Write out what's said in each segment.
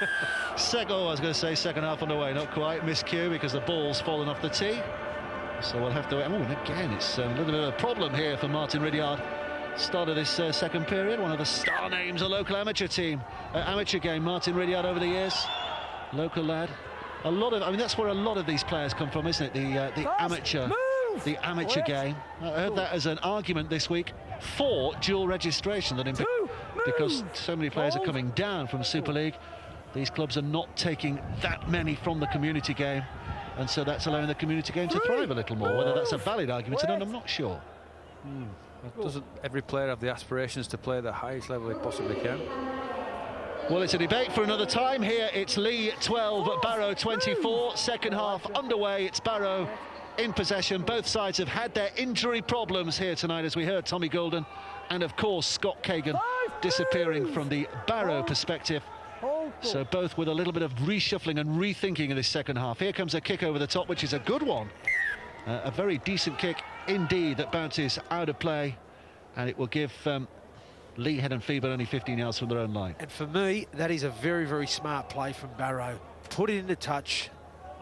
I was going to say second half underway, not quite. Miscue because the ball's fallen off the tee. So we'll have to... Oh, and again, it's a little bit of a problem here for Martin Ridyard. Start of this second period, one of the star names, a local amateur team. Amateur game, Martin Ridyard over the years. Local lad. A lot of... I mean, that's where a lot of these players come from, isn't it? The amateur... The amateur game. I heard that as an argument this week for dual registration, that because so many players are coming down from Super League, these clubs are not taking that many from the community game, and so that's allowing the community game to thrive a little more. Whether that's a valid argument, I'm not sure. Doesn't every player have the aspirations to play at the highest level he possibly can? Well, it's a debate for another time. Here it's Leigh 12, Barrow 24. Second half underway. It's Barrow in possession. Both sides have had their injury problems here tonight, as we heard Tommy Golden and of course Scott Kagan disappearing from the Barrow perspective. So both with a little bit of reshuffling and rethinking in this second half. Here comes a kick over the top, which is a good one. A very decent kick indeed that bounces out of play, and it will give Leigh head and feet, but only 15 yards from their own line. And for me, that is a very, very smart play from Barrow. Put it into touch,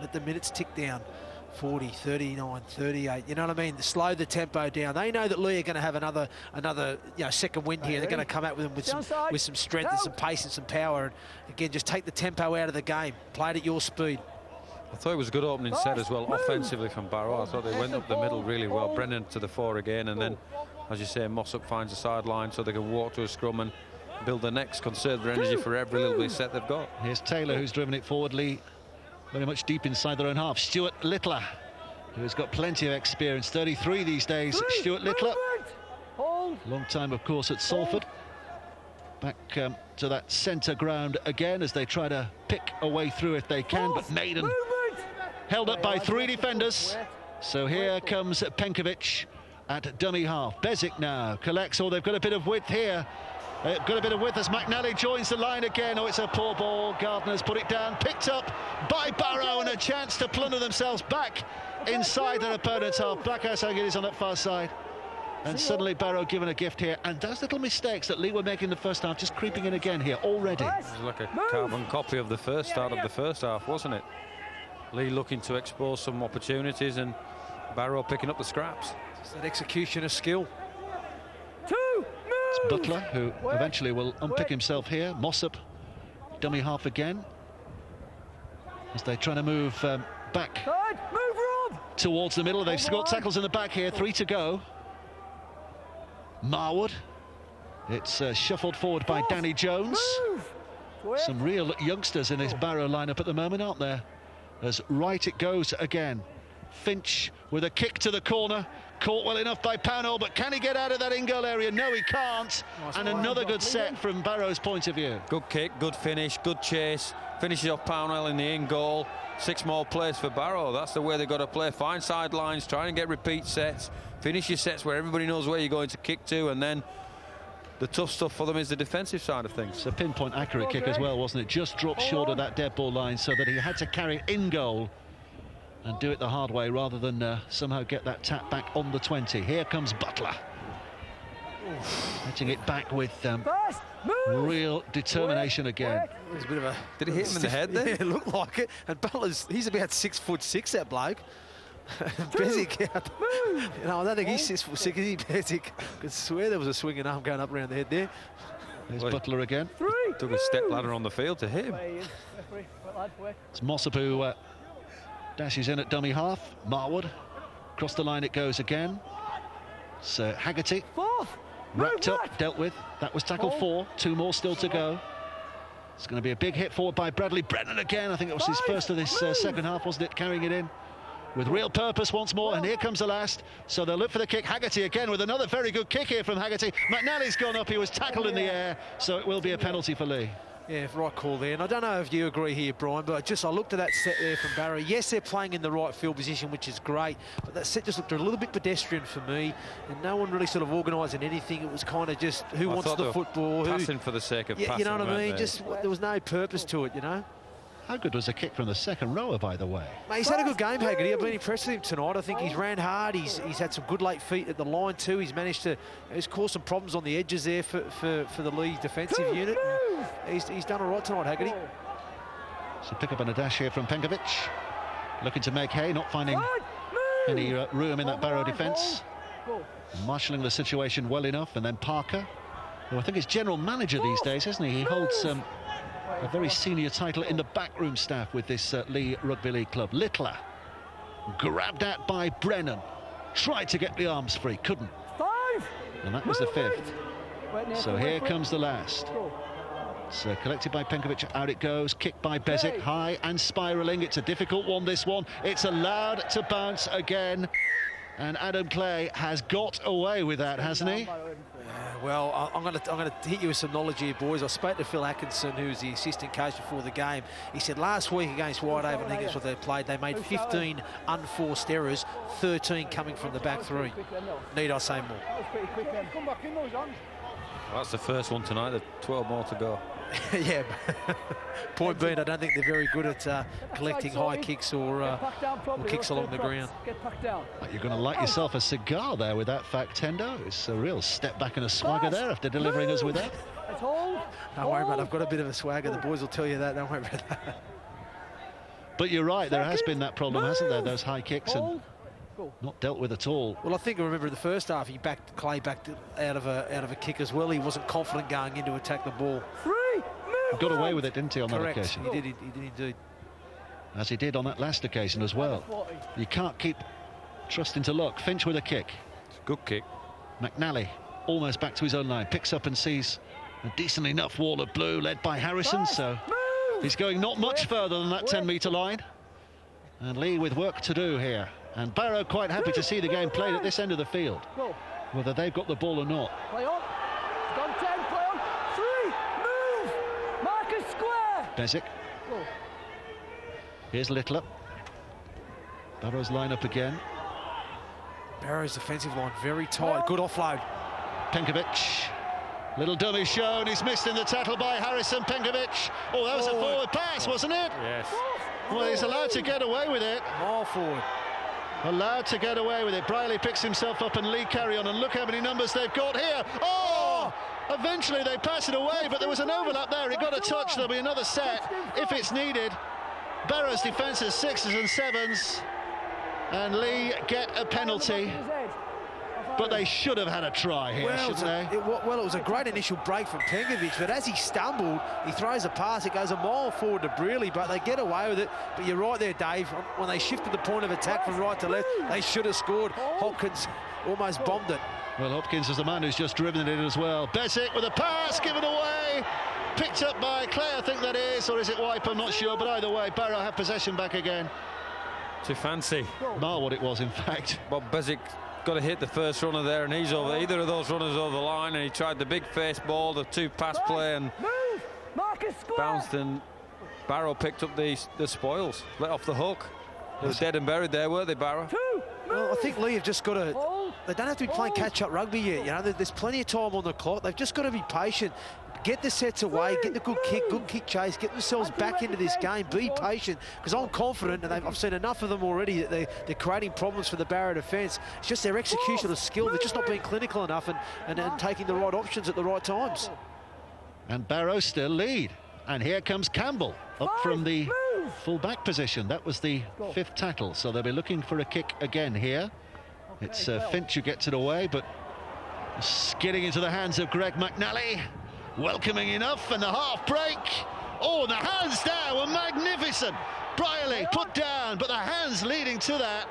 let the minutes tick down. 40, 39, 38, you know what I mean? Slow the tempo down. They know that Leigh are going to have another second wind here. They're going to come out with them with some strength and some pace and some power. And again, just take the tempo out of the game. Play it at your speed. I thought it was a good opening set as well, offensively from Barrow. I thought they went up the middle really well. Brennan to the fore again, and then, as you say, Mossop finds the sideline so they can walk to a scrum and build the next, conserve their energy for every little bit of set they've got. Here's Taylor, who's driven it forward. Leigh very much deep inside their own half. Stuart Littler, who's got plenty of experience, 33 these days. Stuart Littler, long time of course at Salford. Back to that centre ground again as they try to pick a way through if they can, but Maiden held up by three defenders. So here comes Penkovic at dummy half. Bezic now collects. Oh, they've got a bit of width here. They've got a bit of width as McNally joins the line again. Oh, it's a poor ball. Gardner's put it down, picked up by Barrow, and a chance to plunder themselves back inside their opponent's half. Blackhouse is on that far side. And suddenly Barrow given a gift here. And those little mistakes that Leigh were making in the first half, just creeping in again here already. It was like a carbon copy of the first start of the first half, wasn't it? Leigh looking to expose some opportunities and Barrow picking up the scraps. It's that execution of skill. It's Butler who eventually will unpick himself here. Mossop, dummy half again. As they try to move back towards the middle. They've got tackles in the back here, 3 to go. Marwood. It's shuffled forward by Danny Jones. Some real youngsters in this Barrow lineup at the moment, aren't there? As right it goes again. Finch with a kick to the corner. Caught well enough by Pownall, but can he get out of that in-goal area? No, he can't. And another good set from Barrow's point of view. Good kick, good finish, good chase. Finishes off Pownall in the in-goal. 6 more plays for Barrow. That's the way they've got to play. Find sidelines, try and get repeat sets. Finish your sets where everybody knows where you're going to kick to, and then the tough stuff for them is the defensive side of things. It's a pinpoint accurate kick as well, wasn't it? Just dropped short of that dead ball line so that he had to carry it in goal and do it the hard way rather than somehow get that tap back on the 20. Here comes Butler. Hitting it back with real determination again. There's a bit of a... Did he hit him in the head there? Yeah, it looked like it. And Butler's, he's about 6'6", that bloke. Bezic, you know, I don't think he's 6'6", is he, Bezic? I could swear there was a swinging arm going up around the head there. There's Butler again. Took a step ladder on the field to hit him. It's Mossop who dashes in at dummy half. Marwood. Across the line it goes again. So Haggerty. Wrapped up, dealt with. That was tackle 4. 2 more still to go. It's going to be a big hit forward by Bradley. Brennan again. I think it was his first of this second half, wasn't it? Carrying it in with real purpose once more. And here comes the last. So they'll look for the kick. Haggerty again with another very good kick here from Haggerty. McNally's gone up. He was tackled in the air. So it will be a penalty for Leigh. Yeah, right call there. And I don't know if you agree here, Brian, but I looked at that set there from Barrow. Yes, they're playing in the right field position, which is great, but that set just looked a little bit pedestrian for me, and no one really sort of organising anything. It was kind of just who wants the football. Passing for the sake of passing. You know what I mean? Just there was no purpose to it, you know. How good was the kick from the second rower, by the way? Mate, he's had a good game, Haggerty. I've been impressed with him tonight. I think he's ran hard. He's had some good late feet at the line too. He's managed to cause some problems on the edges there for the Leigh defensive unit. He's done all right tonight, Haggerty. So pick up on a dash here from Penkovic. Looking to make hay, not finding any room in that Barrow defence. Marshalling the situation well enough, and then Parker, who I think is general manager these days, isn't he? He holds a very senior title in the backroom staff with this Leigh Rugby League club. Littler, grabbed at by Brennan, tried to get the arms free, couldn't. And that was the 5th. So here comes the last. So collected by Penkovic, out it goes, kicked by Bezic, high and spiralling. It's a difficult one, this one. It's allowed to bounce again. And Adam Clay has got away with that, hasn't he? Well, I'm going to hit you with some knowledge here, boys. I spoke to Phil Atkinson, who's the assistant coach before the game. He said last week against Whitehaven, I think that's what they played, they made 15 unforced errors, 13 coming from the back 3. Need I say more? Well, that's the first one tonight. There's 12 more to go. Yeah. Point being, I don't think they're very good at collecting high kicks or kicks along the ground. You're going to light yourself a cigar there with that fact, Tendo. It's a real step back and a swagger there after delivering us with that. Don't worry about it. I've got a bit of a swagger. The boys will tell you that. Don't worry about that. But you're right. There has been that problem, hasn't there? Those high kicks and not dealt with at all. Well, I think I remember in the first half he backed Clay back out of a kick as well. He wasn't confident going in to attack the ball. Got away with it, didn't he, on Correct. that occasion? He did indeed. As he did on that last occasion as well. You can't keep trusting to luck. Finch with a kick. It's a good kick. McNally almost back to his own line. Picks up and sees a decent enough wall of blue led by Harrison. So he's going not much further than that 10-metre line. And Leigh with work to do here. And Barrow quite happy to see the game played at this end of the field, whether they've got the ball or not. Play on. Gone 10, play on. 3, move. Marcus square. Bezic. Here's Littler. Barrow's line up again. Barrow's defensive line very tight. Good offload. Penkovic. Little dummy shown. He's missed in the tackle by Harrison. Penkovic. Oh, that was a forward pass, wasn't it? Yes. Well, he's allowed to get away with it. More forward. Allowed to get away with it. Briley picks himself up and Leigh carry on, and look how many numbers they've got here. Oh! Eventually they pass it away, but there was an overlap there. It got a touch. There'll be another set if it's needed. Barrow's defence is 6s and 7s, and Leigh get a penalty. But they should have had a try here, shouldn't they? It was a great initial break from Penkovic, but as he stumbled, he throws a pass. It goes a mile forward to Brearley, but they get away with it. But you're right there, Dave. When they shifted the point of attack from right to left, they should have scored. Hopkins almost bombed it. Well, Hopkins is the man who's just driven it in as well. Bezic with a pass, given away. Picked up by Clay, I think that is, or is it Wipe? I'm not sure, but either way, Barrow have possession back again. Too fancy. What it was, in fact. Bob Bezic got to hit the first runner there, and he's over. Either of those runners over the line, and he tried the big face ball, the 2-pass play, and bounced, and Barrow picked up the spoils, let off the hook. They were dead and buried there, weren't they, Barrow? Well, I think Leigh have just got to. They don't have to be playing catch-up rugby yet. You know, there's plenty of time on the clock. They've just got to be patient. Get the sets away, get the good kick chase, get themselves back into this game, be patient, because I'm confident, and I've seen enough of them already, that they're creating problems for the Barrow defence. It's just their execution of skill. They're just not being clinical enough and taking the right options at the right times. And Barrow still lead. And here comes Campbell up from the full-back position. That was the 5th tackle, so they'll be looking for a kick again here. It's Finch who gets it away, but skidding into the hands of Greg McNally. Welcoming enough, and the half break. Oh, the hands there were magnificent. Briley put down, but the hands leading to that,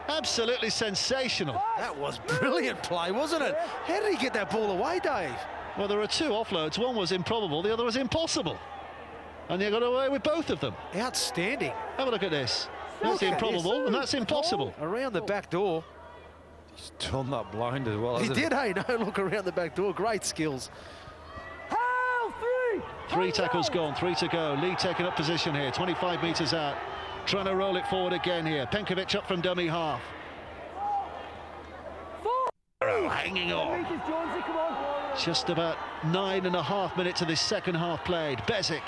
absolutely sensational. That was brilliant play, wasn't it? How did he get that ball away, Dave? Well, there are 2 offloads. One was improbable, the other was impossible. And they got away with both of them. Outstanding. Have a look at this. That's improbable, and that's impossible. Around the back door. He's done that blind as well. He did, hey? No, look around the back door. Great skills. 3 tackles gone, 3 to go. Leigh taking up position here, 25 metres out. Trying to roll it forward again here. Penkovic up from dummy half. Barrow hanging on. Just about 9.5 minutes of this second half played. Bezic.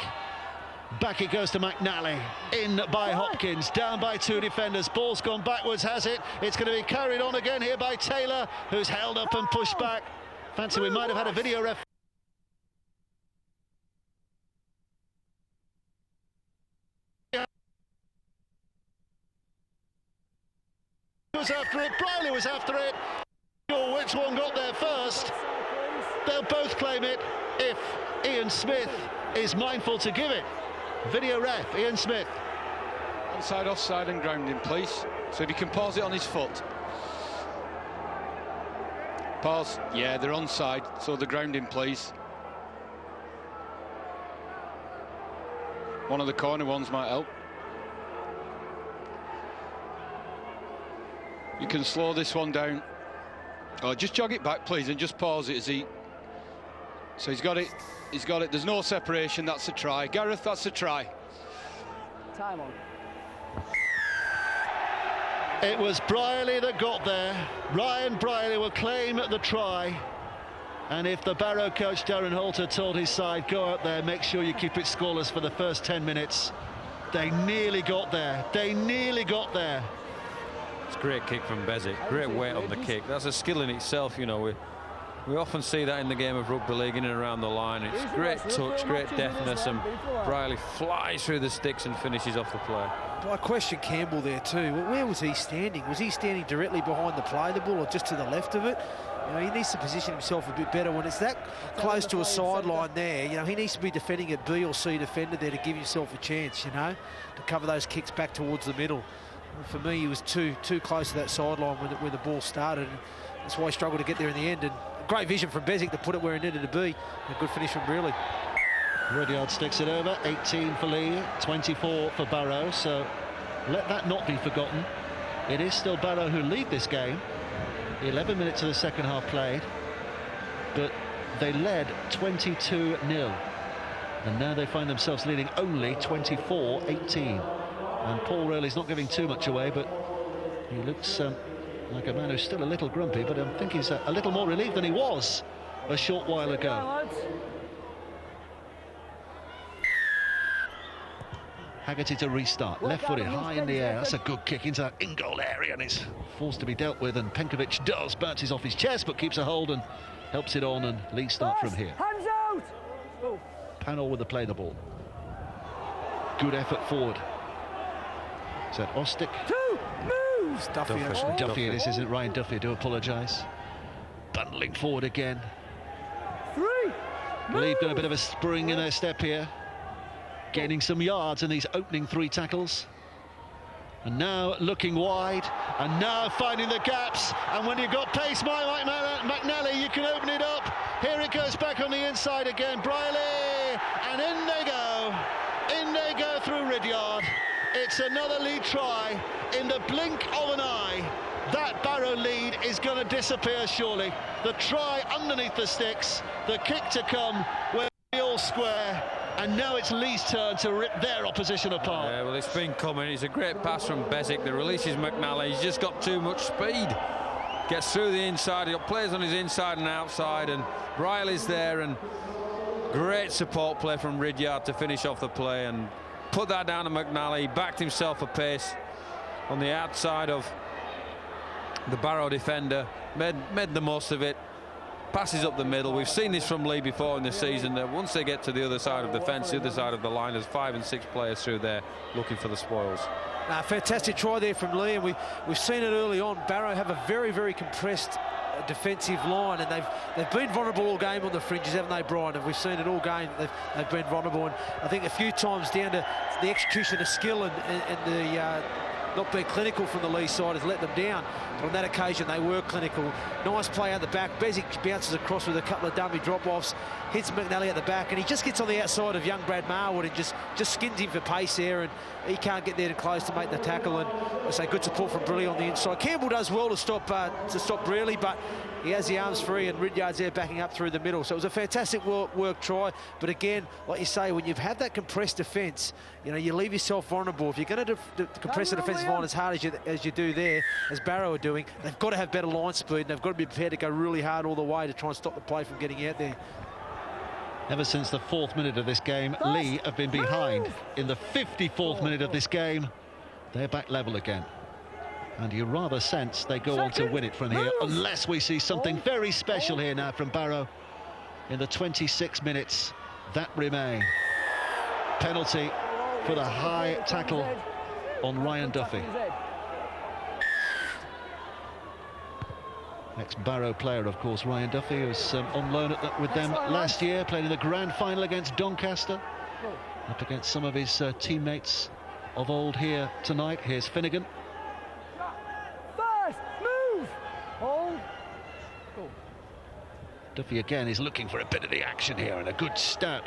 Back it goes to McNally. In by Hopkins. Down by 2 defenders. Ball's gone backwards, has it? It's going to be carried on again here by Taylor, who's held up and pushed back. Fancy we might have had a video ref. was after it, Briley was after it. Sure which one got there first. They'll both claim it if Ian Smith is mindful to give it. Video ref, Ian Smith. Onside, offside and grounding, please. So if you can pause it on his foot. Pause. Yeah, they're onside, so the grounding, please. One of the corner ones might help. You can slow this one down. Oh, just jog it back, please, and just pause it as he... So he's got it. He's got it. There's no separation. That's a try. Gareth, that's a try. Time on. It was Briley that got there. Ryan Briley will claim the try. And if the Barrow coach Darren Holt had told his side, go out there, make sure you keep it scoreless for the first 10 minutes, they nearly got there. They nearly got there. It's a great kick from Bezic. Great weight on the kick. That's a skill in itself, you know. We often see that in the game of rugby league, in and around the line. It's great touch, great deftness, and Briley flies through the sticks and finishes off the play. I question Campbell there too. Where was he standing? Was he standing directly behind the play the ball or just to the left of it? You know, he needs to position himself a bit better when it's that close to a sideline there. You know, he needs to be defending a B or C defender there to give himself a chance, you know, to cover those kicks back towards the middle. And for me, he was too close to that sideline when the ball started. And that's why he struggled to get there in the end. And great vision from Bezic to put it where he needed to be. A good finish from Brearley. Rudyard sticks it over. 18 for Leigh, 24 for Barrow. So let that not be forgotten. It is still Barrow who lead this game. 11 minutes of the second half played, but they led 22-0. And now they find themselves leading only 24-18. And Paul Rowley's not giving too much away, but he looks like a man who's still a little grumpy, but I think he's a little more relieved than he was a short while ago. Haggerty to restart, left-footed, high in the air. That's a good kick into that in-goal area, and it's forced to be dealt with, and Penkovic does, bounces off his chest, but keeps a hold and helps it on, and Leigh start from here. Hands out! Oh. Panel with the play the ball. Good effort forward. Is that Ostick? Two, moves! Duffy, actually. Duffy it is, isn't it? Ryan Duffy, I do apologise. Bundling forward again. Three, Leigh got a bit of a spring in their step here. Gaining some yards in these opening three tackles. And now looking wide, and now finding the gaps. And when you've got pace, McNally, you can open it up. Here it goes back on the inside again. Briley, and in they go. In they go through Ridyard. It's another lead try. In the blink of an eye, that Barrow lead is going to disappear surely. The try underneath the sticks, the kick to come, we're all square. And now it's Leigh's turn to rip their opposition apart. Yeah, well, it's been coming. It's a great pass from Bezic. The release is McNally. He's just got too much speed. Gets through the inside. He got players on his inside and outside, and Briley's there, and great support play from Ridyard to finish off the play and put that down to McNally. Backed himself a pace on the outside of the Barrow defender. Made the most of it. Passes up the middle. We've seen this from Leigh before in the season, that once they get to the other side of the fence, the other side of the line, there's 5 and 6 players through there looking for the spoils. Fantastic try there from Leigh, and we've seen it early on. Barrow have a very, very compressed defensive line, and they've been vulnerable all game on the fringes, haven't they, Brian? And we've seen it all game. They've been vulnerable, and I think a few times down to the execution of skill and the not being clinical from the Leigh side has let them down. But on that occasion, they were clinical. Nice play out the back. Bezic bounces across with a couple of dummy drop-offs, hits McNally at the back, and he just gets on the outside of young Brad Marwood and just skins him for pace there, and he can't get there to close to make the tackle. And I say good support from Brearley on the inside. Campbell does well to stop Brearley, but he has the arms free, and Ridyard's there backing up through the middle. So it was a fantastic work try. But again, like you say, when you've had that compressed defence, you know, you leave yourself vulnerable. If you're going to compress the defensive line as hard as you do there, as Barrow are doing, they've got to have better line speed, and they've got to be prepared to go really hard all the way to try and stop the play from getting out there. Ever since the 4th minute of this game, Leigh have been behind. In the 54th minute of this game, they're back level again. And you rather sense they go on to win it from here, unless we see something very special here now from Barrow in the 26 minutes that remain. Penalty for the high tackle on Ryan Duffy. Ex-Barrow player, of course, Ryan Duffy, who was on loan with them last year, played in the grand final against Doncaster, up against some of his teammates of old here tonight. Here's Finnegan. First, move. Hold. Go. Duffy again is looking for a bit of the action here, and a good stout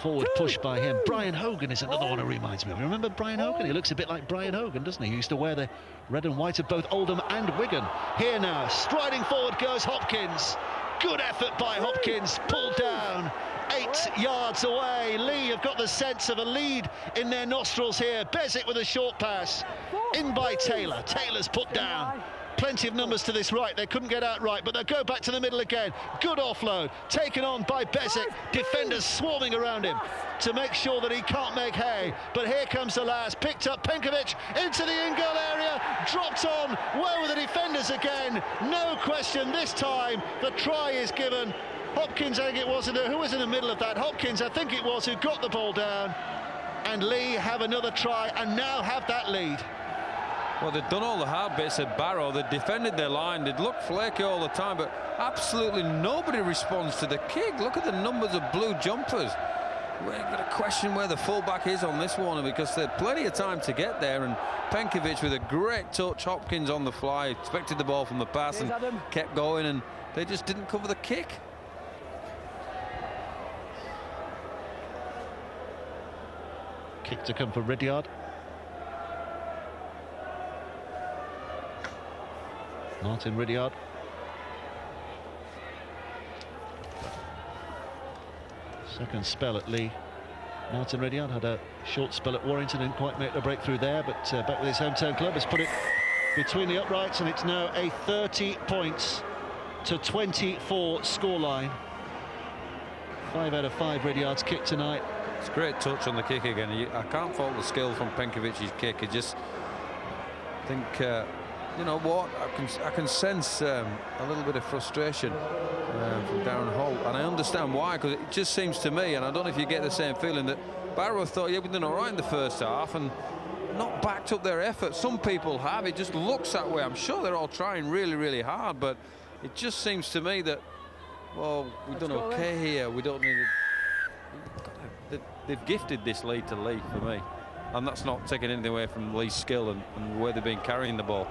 forward push by him. Brian Hogan is another one who reminds me of. You remember Brian Hogan? He looks a bit like Brian Hogan, doesn't he? He used to wear the red and white of both Oldham and Wigan. Here now, striding forward goes Hopkins. Good effort by Hopkins, pulled down 8 yards away. Leigh have got the sense of a lead in their nostrils here. Bezic with a short pass, in by Taylor. Taylor's put down. Plenty of numbers to this right. They couldn't get out right, but they'll go back to the middle again. Good offload, taken on by Bezic. Defenders swarming around him to make sure that he can't make hay. But here comes the last, picked up Penkovic into the in-goal area, dropped on, well with the defenders again. No question this time, the try is given. Hopkins, I think it was, who was in the middle of that? Hopkins, I think it was, who got the ball down. And Leigh have another try and now have that lead. Well, they've done all the hard bits at Barrow. They defended their line. They'd look flaky all the time, but absolutely nobody responds to the kick. Look at the numbers of blue jumpers. We've got to question where the fullback is on this one, because they had plenty of time to get there. And Penkovic with a great touch. Hopkins on the fly, expected the ball from the pass and kept going, and they just didn't cover the kick. Kick to come for Ridyard. Martin Ridyard. Second spell at Leigh. Martin Ridyard had a short spell at Warrington, didn't quite make the breakthrough there, but back with his hometown club has put it between the uprights, and it's now a 30 points to 24 scoreline. 5 out of 5 Ridyard's kick tonight. It's a great touch on the kick again. I can't fault the skill from Penkovic's kick. I just think you know what, I can sense a little bit of frustration from Darren Holt, and I understand why, because it just seems to me, and I don't know if you get the same feeling, that Barrow thought, yeah, we've done all right in the first half and not backed up their effort. Some people have. It just looks that way. I'm sure they're all trying really, really hard, but it just seems to me that, well, we've done okay here. We don't need it. They've gifted this lead to Leigh for me, and that's not taking anything away from Leigh's skill and where they've been carrying the ball.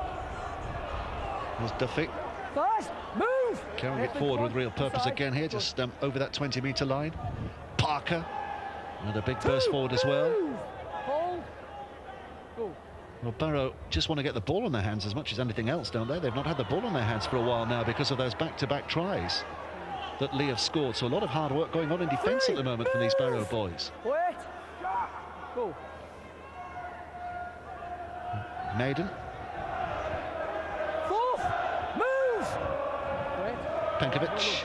There's Duffy. First, move. Carrying it forward with real purpose again here, just over that 20-metre line. Parker, another big burst forward as well. Hold. Go. Well, Barrow just want to get the ball on their hands as much as anything else, don't they? They've not had the ball on their hands for a while now because of those back-to-back tries that Leigh have scored. So a lot of hard work going on in defence at the moment from these Barrow boys. Wait. Go. Maiden. Penkovic,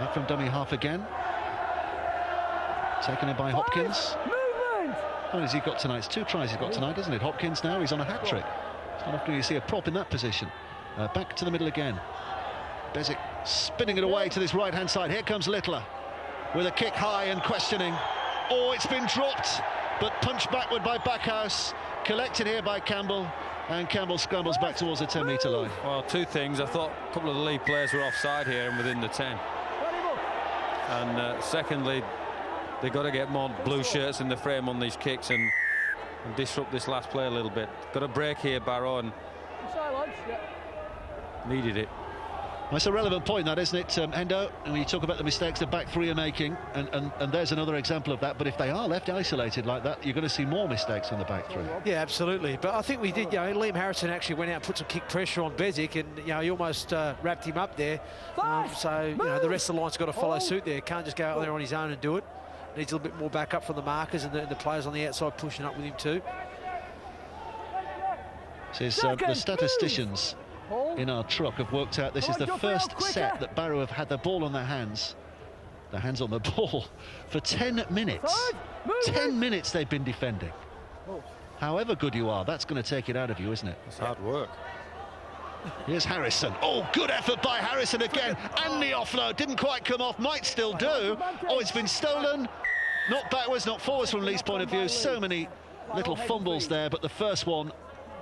back from dummy half again. Taken in by Hopkins. How many has he got tonight? It's 2 tries he's got tonight, isn't it? Hopkins now, he's on a hat-trick. It's not often you see a prop in that position. Back to the middle again. Bezic spinning it away to this right-hand side. Here comes Littler with a kick high and questioning. Oh, it's been dropped, but punched backward by Backhouse. Collected here by Campbell. And Campbell scrambles back towards the 10-metre line. Well, 2 things. I thought a couple of the Leigh players were offside here and within the 10. And secondly, they've got to get more blue shirts in the frame on these kicks and disrupt this last play a little bit. Got a break here, Barrow, and needed it. Well, it's a relevant point, that, isn't it, Hendo? And when you talk about the mistakes the back three are making, and there's another example of that, but if they are left isolated like that, you're going to see more mistakes on the back three. Yeah, absolutely. But I think we did, Liam Harrison actually went out and put some kick pressure on Bezic, and, he almost wrapped him up there. So, the rest of the line's got to follow suit there. Can't just go out there on his own and do it. Needs a little bit more backup from the markers and the players on the outside pushing up with him too. Says the statisticians in our truck have worked out this is the first set that Barrow have had the ball on their hands on the ball for 10 minutes. 10 minutes they've been defending. However good you are, that's going to take it out of you, isn't it? It's hard work. Here's Harrison. Oh, good effort by Harrison again. And the offload didn't quite come off, might still do. Oh, it's been stolen. Not backwards, not forwards from Leigh's point of view. So many little fumbles there, but the first one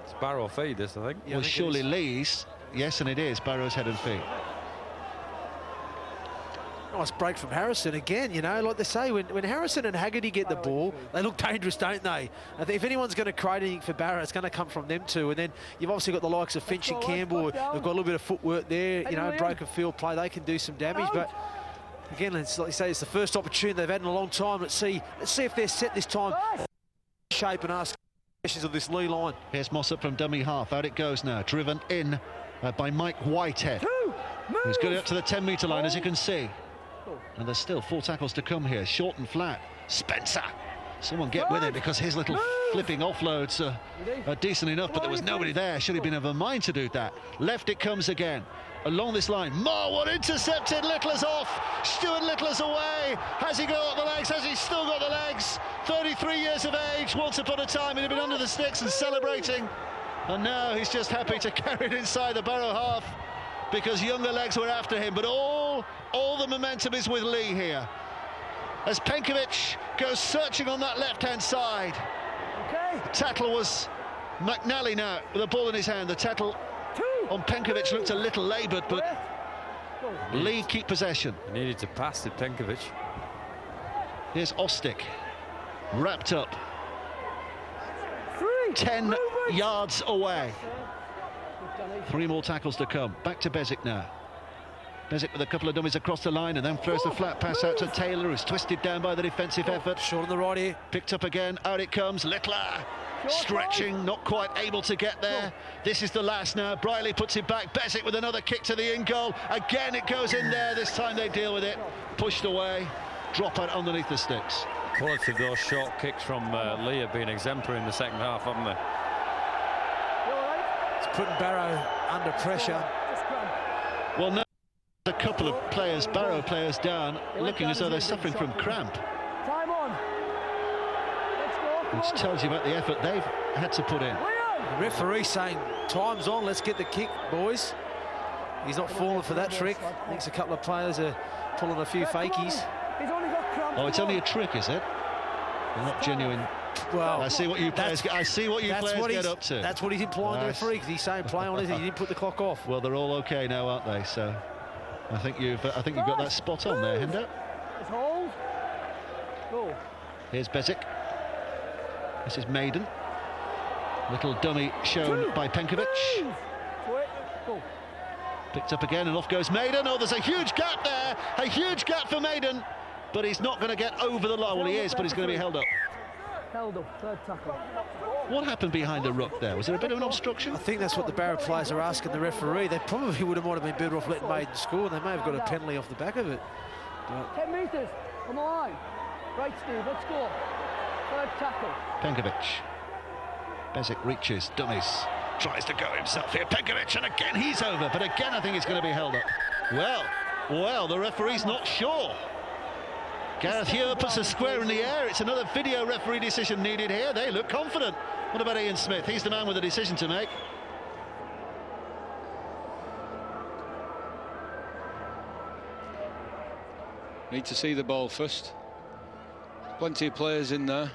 It's Barrow feed this, I think. was surely Leigh's. Yes, and it is Barrow's head and feet. Nice break from Harrison again, you know, like they say, when Harrison and Haggerty get the ball, they look dangerous, don't they? I think if anyone's going to create anything for Barrow, it's going to come from them two. And then you've obviously got the likes of Finch and Campbell, who've got a little bit of footwork there, you know, broken field play, they can do some damage. But again, it's like you say, it's the first opportunity they've had in a long time. Let's see if they're set this time. Shape and ask questions of this Leigh line. Here's Mossop from dummy half. Out it goes now, driven in by Mike Whitehead. He's got it up to the 10-metre line, as you can see. And there's still 4 tackles to come here. Short and flat. Spencer. Someone get with it, because his little flipping offloads are decent enough, but there was nobody there. Should have been of a mind to do that. Left it comes again. Along this line. Marwood intercepted. Littler's off. Stuart Littler's away. Has he got the legs? Has he still got the legs? 33 years of age. Once upon a time, he'd have been under the sticks and celebrating. And now he's just happy to carry it inside the Barrow half, because younger legs were after him. But all the momentum is with Leigh here, as Penkovic goes searching on that left-hand side. The tackle was McNally now with the ball in his hand. The tackle on Penkovic looked a little laboured, but Leigh keep possession. He needed to pass to Penkovic. Here's Ostick, wrapped up, 10 yards away. 3 more tackles to come. Back to Bezic now. Bezic with a couple of dummies across the line, and then throws the flat pass out to Taylor, who's twisted down by the defensive effort. Short on the right here. Picked up again. Out it comes. Littler stretching, not quite able to get there. This is the last now. Briley puts it back. Bezic with another kick to the in goal. Again, it goes in there. This time they deal with it. Pushed away. Drop out underneath the sticks. Quality of those short kicks from Leigh have been exemplary in the second half, haven't they? It's putting Barrow under pressure. Well, now a couple of players, Barrow players down, looking as though they're suffering from cramp. Time on. Let's go. Which tells you about the effort they've had to put in. The referee saying, time's on, let's get the kick, boys. He's not falling for that trick. Thinks a couple of players are pulling a few fakies. He's only got cramp. Oh, it's only a trick, is it? Not genuine. Well, I see what you players get. I see what you players get up to. That's what he's implying to the referee, because he's saying play on it. He didn't put the clock off. Well, they're all okay now, aren't they? So, I think you've got that spot on there, Hendo. Let's hold. Go. Here's Bezic. This is Maiden. Little dummy shown by Penkovic. Go. Picked up again, and off goes Maiden. Oh, there's a huge gap there. A huge gap for Maiden. But he's not going to get over the line. Well, he is, but he's going to be held up. Held up, third tackle. What happened behind the ruck there? Was there a bit of an obstruction? I think that's what the Barrow players are asking the referee. They probably might have been better off letting Maiden score. They may have got a penalty off the back of it. But 10 metres on the line. Right, Steve, let's go. Third tackle. Penkovic. Bezic reaches, dummies. Tries to go himself here. Penkovic, and again he's over. But again, I think it's going to be held up. Well, the referee's not sure. Gareth Hewer puts a square in the air. It's another video referee decision needed here. They look confident. What about Ian Smith? He's the man with a decision to make. Need to see the ball first. Plenty of players in there.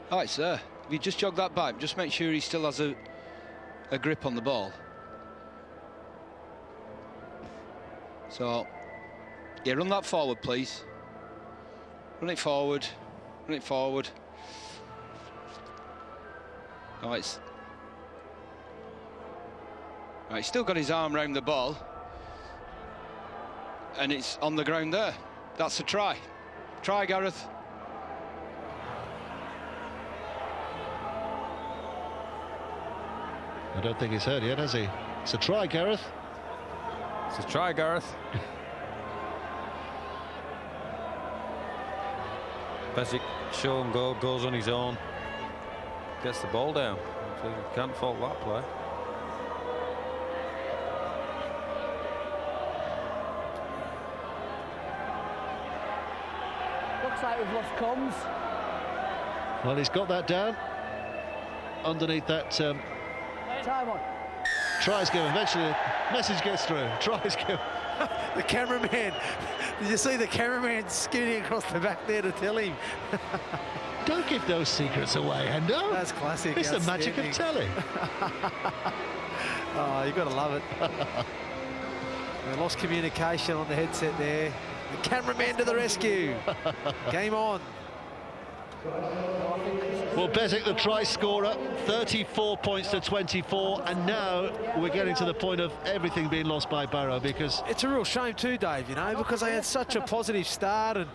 Oh, it's there. If you just jog that back, just make sure he still has a grip on the ball. So, yeah, run that forward, please. Run it forward. Run it forward. Oh, it's... Right, he's still got his arm round the ball. And it's on the ground there. That's a try. Try, Gareth. I don't think he's heard yet, has he? It's a try, Gareth. It's a try, Gareth. Bezic, show and go, goes on his own. Gets the ball down. So you can't fault that play. Looks like we've lost comms. Well, he's got that down. Underneath that... Time on. Tries given. Eventually, the message gets through. Tries given. the cameraman, did you see the cameraman scooting across the back there to tell him? Don't give those secrets away, Hendo. That's classic. It's the magic of telly. Oh, you've got to love it. They lost communication on the headset there. The cameraman to the rescue. Game on. Well, Bezic, the try scorer, 34 points to 24, and now we're getting to the point of everything being lost by Barrow, because it's a real shame too, Dave, you know, because they had such a positive start, and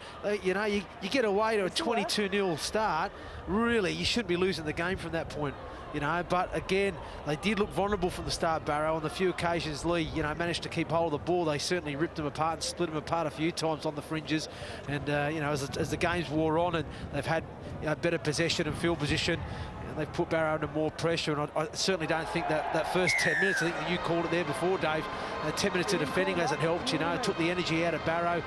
you know, you get away to a 22-0 start. Really, you shouldn't be losing the game from that point, you know. But again, they did look vulnerable from the start, Barrow. On the few occasions Leigh, you know, managed to keep hold of the ball, they certainly ripped them apart and split them apart a few times on the fringes. And you know, as the games wore on, and they've had, you know, better possession and field position, and they've put Barrow under more pressure. And I certainly don't think that first 10 minutes, I think that you called it there before, Dave, 10 minutes of defending hasn't helped, you know. It took the energy out of Barrow.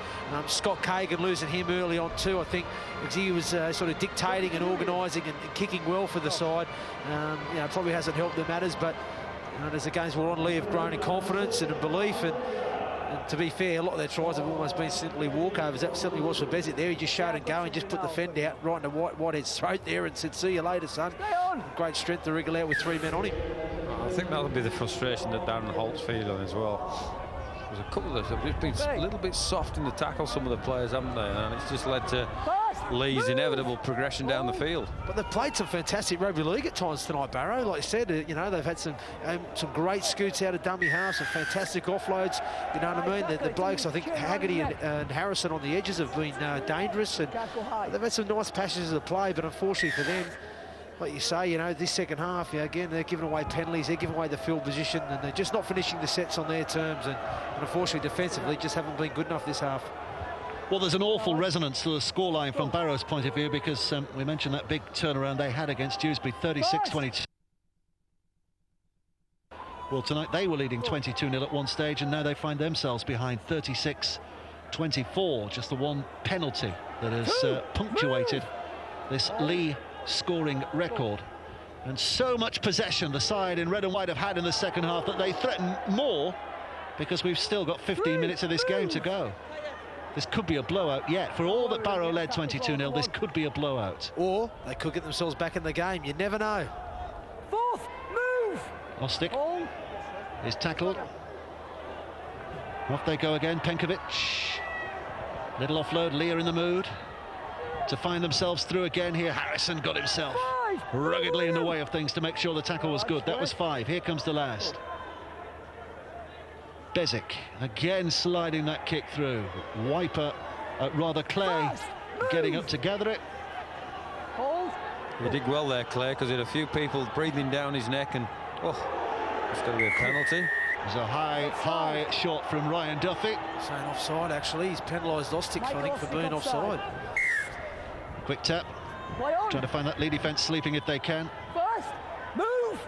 Scott Kagan losing him early on too, I think, because he was sort of dictating and organising and kicking well for the side. You know, probably hasn't helped the matters, but you know, as the games were on, Leigh have grown in confidence and in belief, and to be fair, a lot of their tries have almost been simply walkovers. That certainly was for Bezic there. He just showed and go and just put the fend out right into Whitehead's throat there and said, see you later, son. Great strength to wriggle out with 3 men on him. I think that'll be the frustration that Darren Holt's feeling as well. There's a couple of them have been a little bit soft in the tackle, some of the players, haven't they? And it's just led to Leigh's inevitable progression down the field. But they've played some fantastic rugby league at times tonight, Barrow. Like I said, you know, they've had some great scoots out of dummy half, some fantastic offloads. You know what I mean? The blokes, I think Haggerty and Harrison on the edges have been dangerous, and they've had some nice passages of play. But unfortunately for them, like you say, you know, this second half, yeah, again, they're giving away penalties, they're giving away the field position, and they're just not finishing the sets on their terms, and unfortunately defensively just haven't been good enough this half. Well, there's an awful resonance to the scoreline from Barrow's point of view, because we mentioned that big turnaround they had against Dewsbury, 36-22. Well, tonight they were leading 22-0 at one stage, and now they find themselves behind 36-24. Just the one penalty that has punctuated this Leigh scoring record. And so much possession the side in red and white have had in the second half that they threaten more, because we've still got 15 minutes of this game to go. This could be a blowout yet. For all that Barrow led 22-0, this could be a blowout. Or they could get themselves back in the game. You never know. Fourth, move! Ostick is tackled. Off they go again, Penkovic. Little offload, Leigh are in the mood to find themselves through again here. Harrison got himself ruggedly in the way of things to make sure the tackle was good. That was 5. Here comes the last. Bezic again sliding that kick through. Wiper, Clay getting up to gather it. He did well there, Clay, because he had a few people breathing down his neck, and it's going to be a penalty. There's a high shot from Ryan Duffy. Saying offside, actually. He's penalised Ostick, I think, for being offside. Quick tap. Trying to find that Leigh defence sleeping if they can. First, move!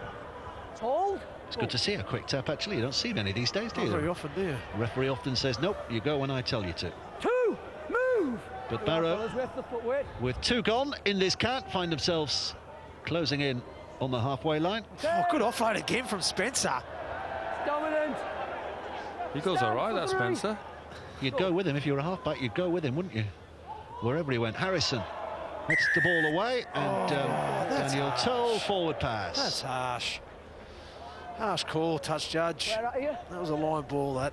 Hold. It's good to see a quick tap, actually. You don't see many these days, do you? Not very often, do you? The referee often says, nope, you go when I tell you to. 2, move! But Barrow, with 2 gone in this, can't find themselves closing in on the halfway line. Oh, good offload again from Spencer. Dominant. He goes all right, that Spencer. You'd go with him if you were a halfback. You'd go with him, wouldn't you? Wherever he went. Harrison hits the ball away, and Daniel Toll forward pass. That's harsh. Harsh call, touch judge. That was a line ball, that.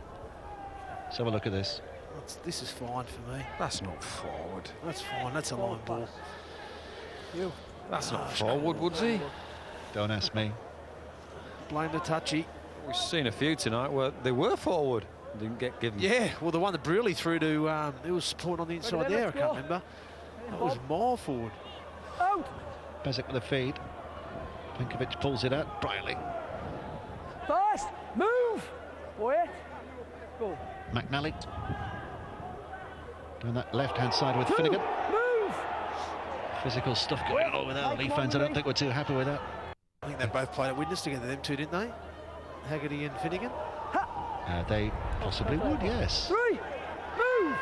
Let's have a look at this. This is fine for me. That's not forward. That's fine, that's a line ball. That's not forward, Woodsy. Don't ask me. Blame the touchy. We've seen a few tonight where they were forward. Didn't get given. Yeah, well, the one that Brearley threw to, it was supporting on the inside there, I can't remember. That was mile forward. Out! Bezic with a feed. Penkovic pulls it out. Brierley. Fast, move! Wait. Go. McNally. Doing that left-hand side with Finnegan. Move! Physical stuff going on with that. Leigh fans, I don't think we're too happy with that. I think they both played at Widnes together, them two, didn't they? Haggerty and Finnegan. They possibly would, yes. 3, move!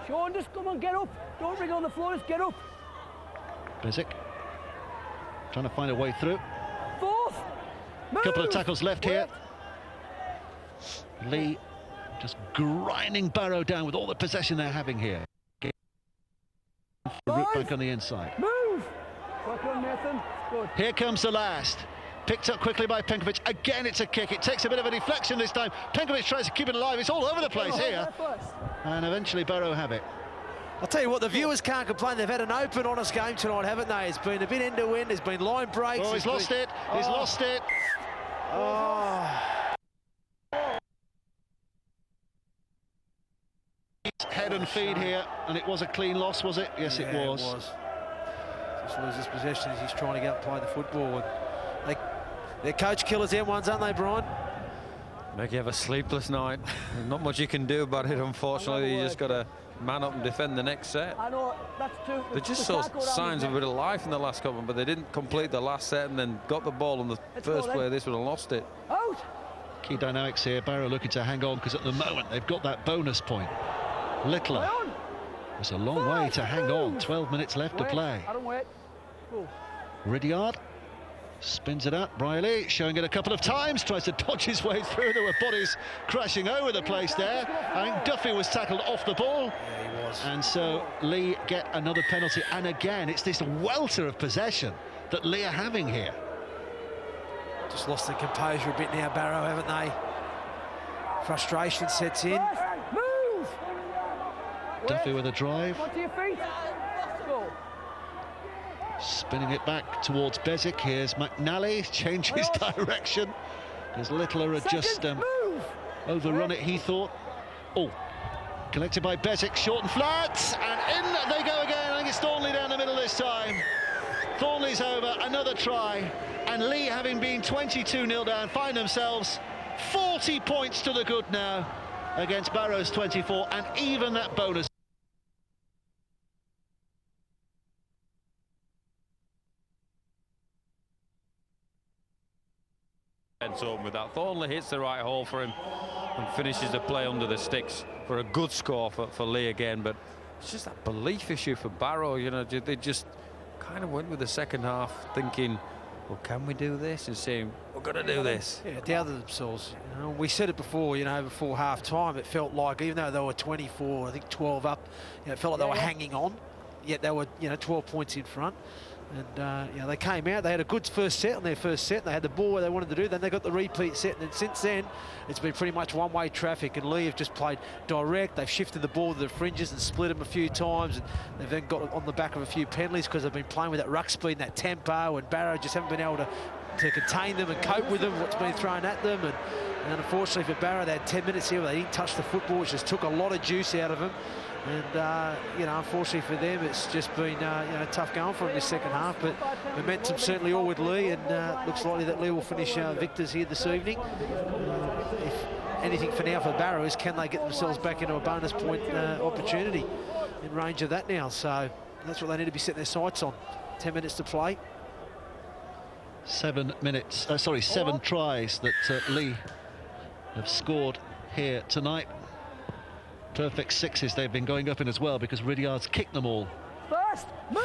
Sean, just come on, get up. Don't ring on the floor, just get up. Bezic trying to find a way through. Fourth, move! Couple of tackles left here. Leigh just grinding Barrow down with all the possession they're having here. Root back on the inside. Move! Work on, Nathan. Good. Here comes the last. Picked up quickly by Penkovic. Again, it's a kick. It takes a bit of a deflection this time. Penkovic tries to keep it alive. It's all over the place here. And eventually Barrow have it. I'll tell you what, the viewers can't complain. They've had an open, honest game tonight, haven't they? It's been a bit end-to-end. There's been line breaks. Oh, he's lost it. He's lost it. Oh. Head and feed here, and it was a clean loss, was it? Yes, yeah, it was. Just loses possession as he's trying to get up and play the football. And they're coach killers, them ones, aren't they, Brian? Make you have a sleepless night. There's not much you can do about it, unfortunately. You just got to man up and defend the next set. I know, that's true. They just saw signs of a bit of life in the last couple, but they didn't complete the last set and then got the ball on the first play. This would have lost it. Out. Key dynamics here. Barrow looking to hang on because at the moment they've got that bonus point. Littler. It's a long way to hang on. 12 minutes left to play. I don't wait. Cool. Ridyard spins it up. Briley showing it a couple of times, tries to dodge his way through. There were bodies crashing over the place there. I think Duffy was tackled off the ball. Yeah, he was. And so Leigh get another penalty. And again, it's this welter of possession that Leigh are having here. Just lost their composure a bit now, Barrow, haven't they? Frustration sets in. Move! Duffy with a drive. Onto your feet. Go. Spinning it back towards Bezic. Here's McNally, changes direction. As Littler had just overrun it, he thought. Oh, collected by Bezic, short and flat, and in they go again. I think it's Thornley down the middle this time. Thornley's over, another try, and Leigh, having been 22-0 down, find themselves 40 points to the good now against Barrow's 24, and even that bonus. Open with that. Thornley hits the right hole for him and finishes the play under the sticks for a good score for Leigh again. But it's just that belief issue for Barrow. You know, they just kind of went with the second half thinking, well, can we do this? And saying, we're going to do this. Yeah, doubted themselves. You know, we said it before, you know, before half-time, it felt like, even though they were 24, I think 12 up, you know, it felt like they were hanging on, yet they were, you know, 12 points in front. And, you know, they came out, they had a good first set on their first set, they had the ball where they wanted to do, then they got the repeat set, and since then, it's been pretty much one-way traffic, and Leigh have just played direct. They've shifted the ball to the fringes and split them a few times, and they've then got on the back of a few penalties because they've been playing with that ruck speed and that tempo, and Barrow just haven't been able to contain them and cope with them, what's been thrown at them. And unfortunately for Barrow, they had 10 minutes here where they didn't touch the football, which just took a lot of juice out of them. And, you know, unfortunately for them, it's just been, you know, tough going for them this second half. But momentum certainly all with Leigh, and looks likely that Leigh will finish victors here this evening. If anything for now for Barrow is, can they get themselves back into a bonus point opportunity in range of that now? So that's what they need to be setting their sights on. 10 minutes to play. 7 tries that Leigh have scored here tonight. Perfect sixes they've been going up in as well, because Ridyard's kicked them all.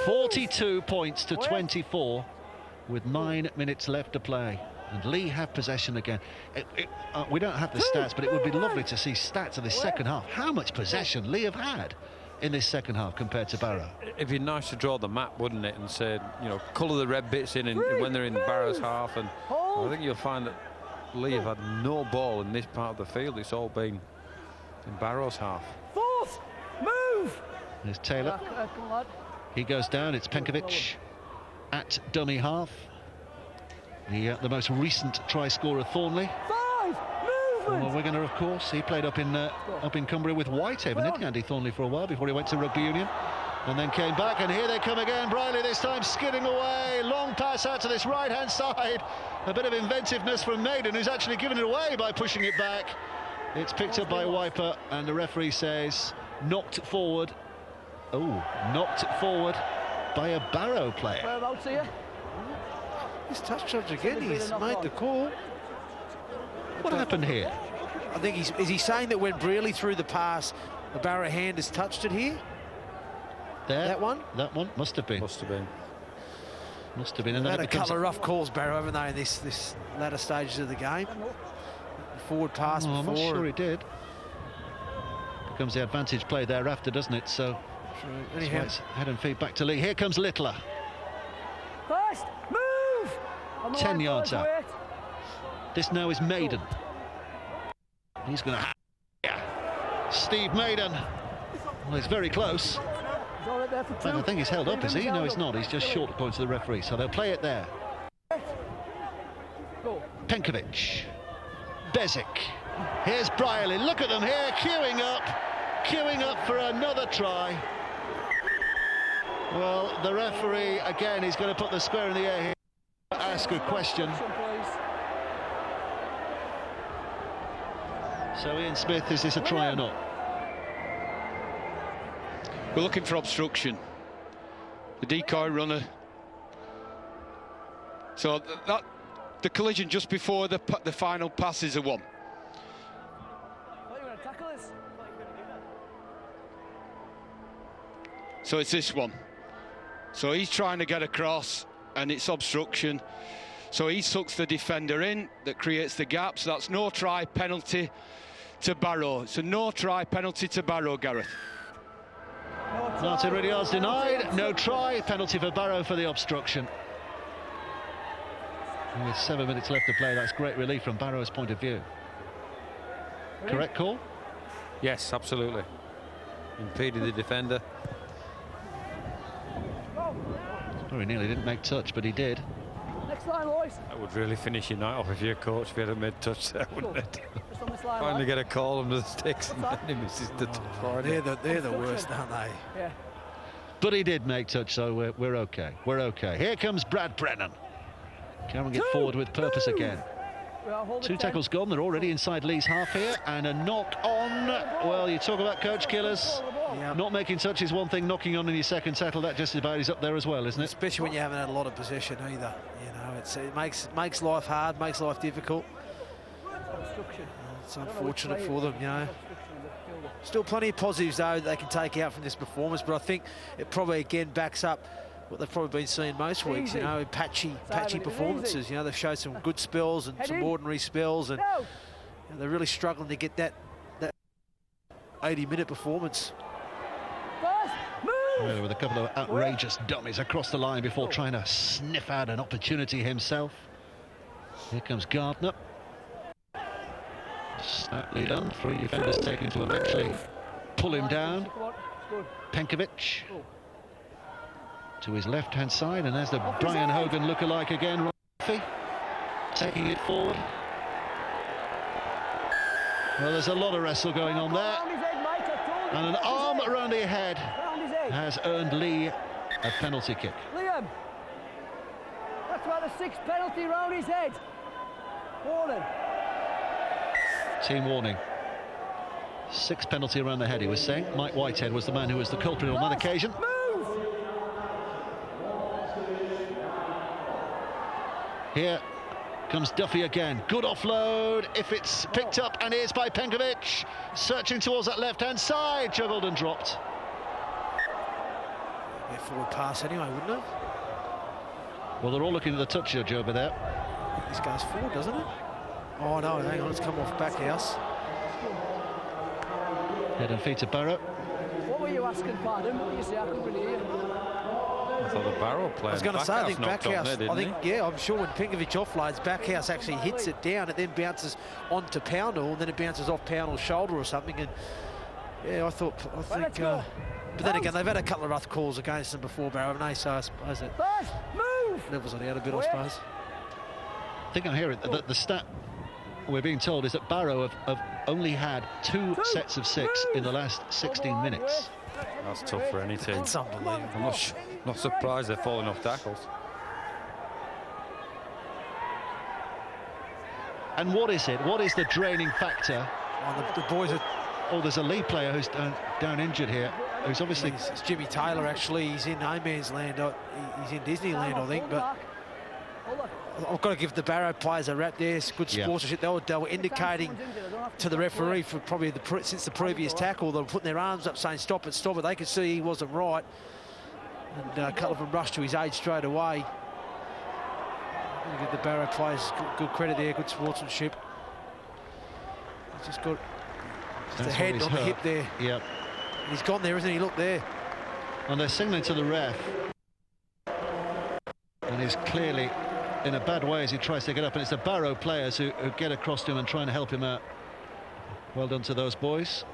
42 points to 24 with 9 minutes left to play, and Leigh have possession again. We don't have the stats, but it would be lovely to see stats of this second half. How much possession Leigh have had in this second half compared to Barrow? It'd be nice to draw the map, wouldn't it, and say, you know, colour the red bits in when they're in Barrow's half, and I think you'll find that Leigh have had no ball in this part of the field. It's all been in Barrow's half. Fourth, move. There's Taylor. He goes down. It's Penkovic at dummy half. The most recent try scorer, Thornley. 5, movement. Well, Wiganer, of course. He played up in Cumbria with Whitehaven, didn't he, Andy Thornley, for a while before he went to rugby union, and then came back. And here they come again. Briley this time skidding away. Long pass out to this right-hand side. A bit of inventiveness from Maiden, who's actually given it away by pushing it back. It's picked up by Wiper, and the referee says knocked forward. Oh, knocked forward by a Barrow player. Whereabouts are you? This touch judge again, he's made the call. What happened here? I think is he saying that when Brearley threw the pass, the Barrow hand has touched it here? There, that one? That one must have been. Must have been. Must have been. And They've then had a couple of rough calls, Barrow, haven't they, in this latter stages of the game? Forward pass before. I'm not sure he did. Becomes the advantage play thereafter, doesn't it? So anyhow, it's head and feet back to Leigh. Here comes Littler. First, move. 10 yards out. This now is Maiden. He's going to... Steve Maiden. Well, he's very close. I think he's held up, is he? No, he's not. He's just short according to the referee. So they'll play it there. Penkovic. Bezic. Here's Brierley. Look at them here, queuing up for another try. Well, the referee, again, he's going to put the square in the air here. Ask a question. So Ian Smith, is this a try or not? We're looking for obstruction. The decoy runner. So that the collision just before the final pass is a one. So it's this one. So he's trying to get across and it's obstruction. So he sucks the defender in, that creates the gap. So that's no try, penalty to Barrow. It's a no try, penalty to Barrow, Gareth. Martin Ridiard's denied. No try, penalty for Barrow for the obstruction. And with 7 minutes left to play, that's great relief from Barrow's point of view. Correct call? Yes, absolutely. Impeded the defender. Very nearly didn't make touch, but he did. Next line, boys. That would really finish your night off if you're a coach, if you had a mid-touch there, wouldn't it? Finally get a call under the sticks and then he misses the touch. They're the worst, aren't they? Yeah. But he did make touch, so we're okay. We're okay. Here comes Brad Brennan. Carrying it forward with purpose again. 2 tackles gone. They're already inside Leigh's half here. And a knock on. Well, you talk about coach killers. Yep. Not making touch is one thing. Knocking on in your second tackle, that just about is up there as well, isn't it? Especially when you haven't had a lot of possession either. You know, it makes life hard, makes life difficult. It's unfortunate for them, you know. Still plenty of positives, though, that they can take out from this performance, but I think it probably, again, backs up what they've probably been seeing most weeks, you know, patchy performances. You know, they've showed some good spells and some ordinary spells, and you know, they're really struggling to get that 80-minute performance. Well, with a couple of outrageous dummies across the line before trying to sniff out an opportunity himself. Here comes Gardner. Stoutly done. 3 defenders taken to eventually pull him down. Penkovic to his left-hand side, and there's the Brian Hogan lookalike again. Rafi taking it forward. Well, there's a lot of wrestle going on there, and an arm around the head has earned Leigh a penalty kick. Liam, that's why the 6th penalty round his head. Warning. Team warning. 6th penalty around the head, he was saying. Mike Whitehead was the man who was the culprit on that occasion. Move. Here comes Duffy again. Good offload, if it's picked up, and is by Penkovic. Searching towards that left-hand side, juggled and dropped. Yeah, forward pass anyway, wouldn't it? Well, they're all looking at the touch judge over there. This goes forward, doesn't it? Oh no, hang on, it's come off back house. Head and feet to Barrow. What were you asking, pardon? What did you say? I couldn't hear you. I thought the Barrow player. I was going to say, I think Backhouse, yeah, I'm sure when Penkovic offloads, Backhouse actually hits it down, it then bounces onto Pownall, and then it bounces off Pownall's shoulder or something. And yeah, I think, but then again, they've had a couple of rough calls against them before, Barrow, haven't they? So I suppose it levels it out a bit, I suppose. I think I hear it. The stat we're being told is that Barrow have only had 2 sets of 6 in the last 16 minutes. That's tough for any team. That's unbelievable. I'm not surprised they're falling off tackles. And what is it? What is the draining factor? Oh, the boys are... Oh, there's a Leigh player who's down injured here, who's obviously... It's Jimmy Taylor, actually. He's in no man's land. He's in Disneyland, I think, but... I've got to give the Barrow players a rap there. It's good sportsmanship. They were indicating to the referee for probably since the previous tackle. They were putting their arms up saying, stop it, stop it. They could see he wasn't right. And a couple of them rushed to his aid straight away. I'm going to give the Barrow players good credit there, good sportsmanship. He's just got the head on the hip there. Yep. And he's gone there, isn't he? Look there. And they're signaling to the ref. And he's clearly in a bad way as he tries to get up, and it's the Barrow players who get across to him and trying to help him out. Well done to those boys.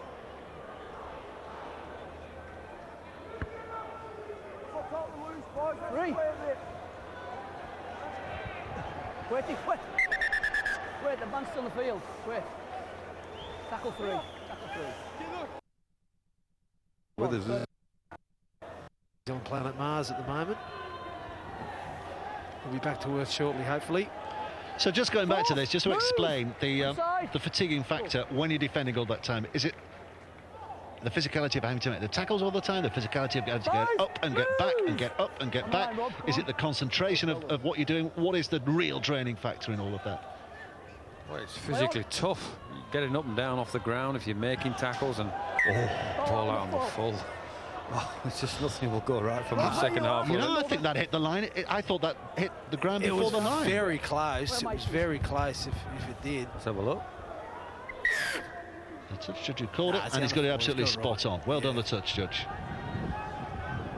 Three. Wait, the man's still on the field. Wait. Tackle three. Tackle three. With us. He's on planet Mars at the moment. We'll be back to Earth shortly, hopefully. So just going back to this, just to explain the fatiguing factor when you're defending all that time. Is it the physicality of having to make the tackles all the time, the physicality of having to get up and get back and get up and get back? Is it the concentration of what you're doing? What is the real draining factor in all of that? Well, it's physically tough. Getting up and down off the ground if you're making tackles and ball out on the full. Oh, it's just nothing will go right from the second half. You know, I think that hit the line. I thought that hit the ground before the line. It was very close. It was very close if it did. Let's have a look. The touch judge who called it, and he's got it absolutely spot on. Well done, the touch judge.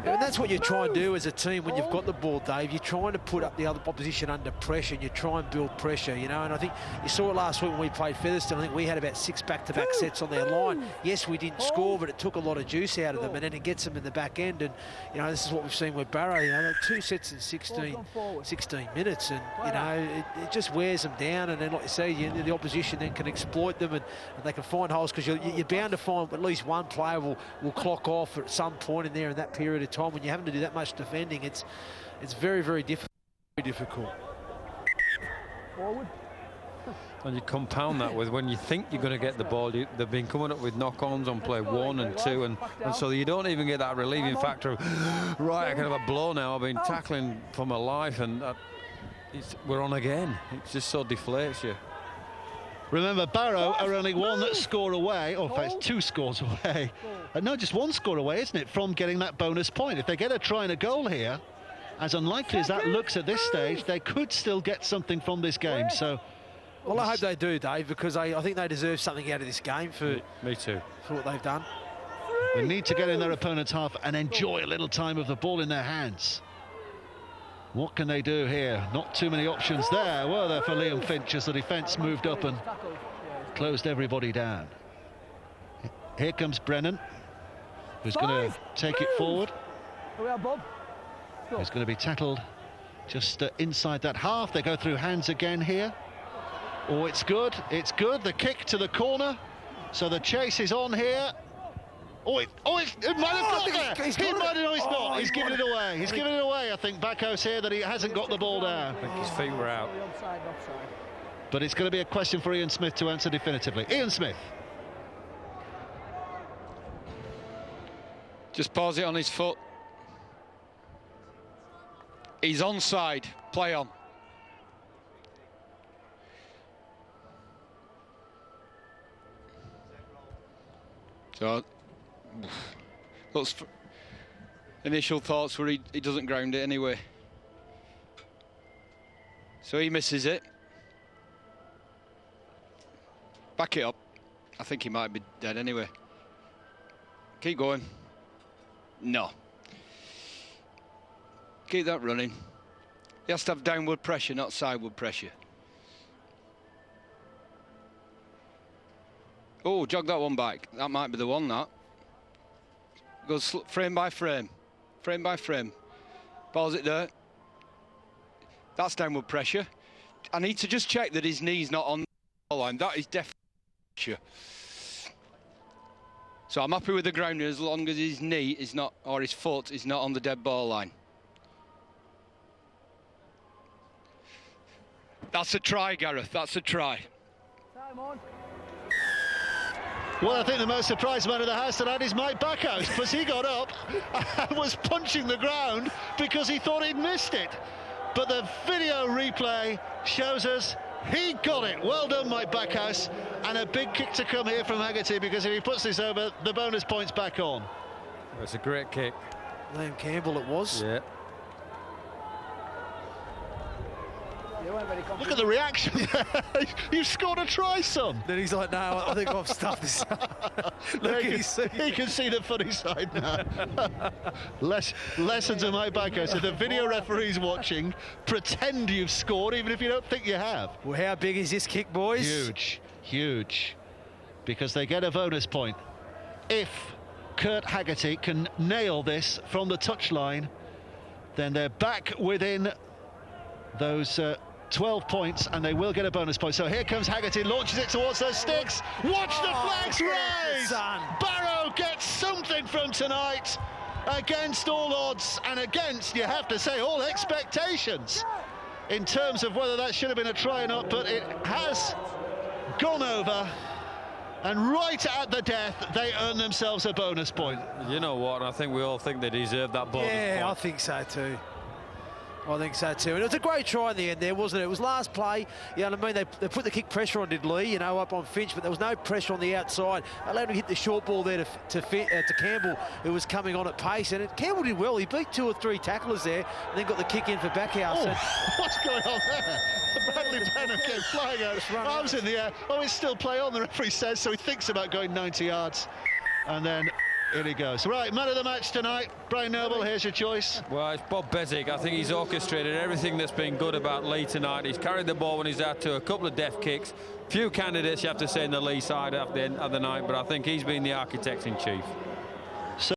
And that's what you try and do as a team when you've got the ball, Dave. You're trying to put up the other opposition under pressure, and you try and build pressure, you know. And I think you saw it last week when we played Featherstone. I think we had about 6 back-to-back sets on their line. Yes, we didn't score, but it took a lot of juice out of them, and then it gets them in the back end. And, you know, this is what we've seen with Barrow. You know, 2 sets in 16 minutes, and, you know, it just wears them down. And then, like you say, the opposition then can exploit them, and they can find holes, because you're bound to find at least one player will clock off at some point in there in that period of time. When you're having to do that much defending, it's very, very difficult. Forward. And you compound that with when you think you're going to get the ball, they've been coming up with knock-ons on play 1 and 2, and so you don't even get that relieving factor of, right, I can have a blow now. I've been tackling for my life, and we're on again. It just so deflates you. Remember, Barrow are only 1 score away, or in fact 2 scores away. No, just 1 score away, isn't it, from getting that bonus point. If they get a try and a goal here, as unlikely as that looks at this stage, they could still get something from this game. So, well, I hope they do, Dave, because I think they deserve something out of this game for me too, for what they've done. They need to get in their opponent's half and enjoy a little time of the ball in their hands. What can they do here? Not too many options there, were there, for Liam Finch, as the defence moved up and closed everybody down. Here comes Brennan, who's going to take it forward. He's going to be tackled just inside that half. They go through hands again here. Oh, it's good. It's good. The kick to the corner. So the chase is on here. It might have got there. He might have, no, he's not. He's giving it away. He's giving it away, I think, Backhouse here, that he hasn't got the ball down. I think his feet were out. But it's going to be a question for Ian Smith to answer definitively. Ian Smith. Just pause it on his foot. He's onside. Play on. So, initial thoughts were he doesn't ground it anyway. So he misses it. Back it up. I think he might be dead anyway. Keep going. No. Keep that running. He has to have downward pressure, not sideward pressure. Oh, jog that one back. That might be the one, that. Goes frame by frame. Frame by frame. Balls it there. That's downward pressure. I need to just check that his knee's not on the ball line. That is definitely pressure. So I'm happy with the grounding as long as his knee is not, or his foot is not on the dead ball line. That's a try, Gareth. That's a try. Time on. Well, I think the most surprised man of the house tonight is Mike Backhouse, because he got up and was punching the ground because he thought he'd missed it. But the video replay shows us he got it. Well done, Mike Backhouse. And a big kick to come here from Haggerty, because if he puts this over, the bonus point's back on. It's a great kick. Liam Campbell it was. Yeah. They weren't very confident. Look at the reaction. You've scored a try, son. Then he's like, no, I think I've stuffed this up. Look, He can see the funny side now. Lesson to Mike Bacco. So the video referee's watching. Pretend you've scored, even if you don't think you have. Well, how big is this kick, boys? Huge, huge. Because they get a bonus point. If Kurt Haggerty can nail this from the touchline, then they're back within those 12 points, and they will get a bonus point. So here comes Haggerty, launches it towards those sticks. Watch the flags rise! Barrow gets something from tonight against all odds and against, you have to say, all expectations in terms of whether that should have been a try or not, but it has gone over. And right at the death, they earn themselves a bonus point. You know what? I think we all think they deserve that bonus point. Yeah, I think so too. I think so too. And it was a great try in the end there, wasn't it? It was last play. You know what I mean? They put the kick pressure on, did Leigh, you know, up on Finch, but there was no pressure on the outside. They allowed him to hit the short ball there to Campbell, who was coming on at pace. And Campbell did well. He beat 2 or 3 tacklers there, and then got the kick in for Backhouse. Oh, what's going on there? Bradley Bennett came flying out, arms in the air. Oh, it's still play on, the referee says, so he thinks about going 90 yards. And then here he goes. Right, man of the match tonight. Brian Noble, here's your choice. Well, it's Bob Bezic. I think he's orchestrated everything that's been good about Leigh tonight. He's carried the ball when he's had to, a couple of deft kicks. Few candidates, you have to say, in the Leigh side of the night, but I think he's been the architect in chief.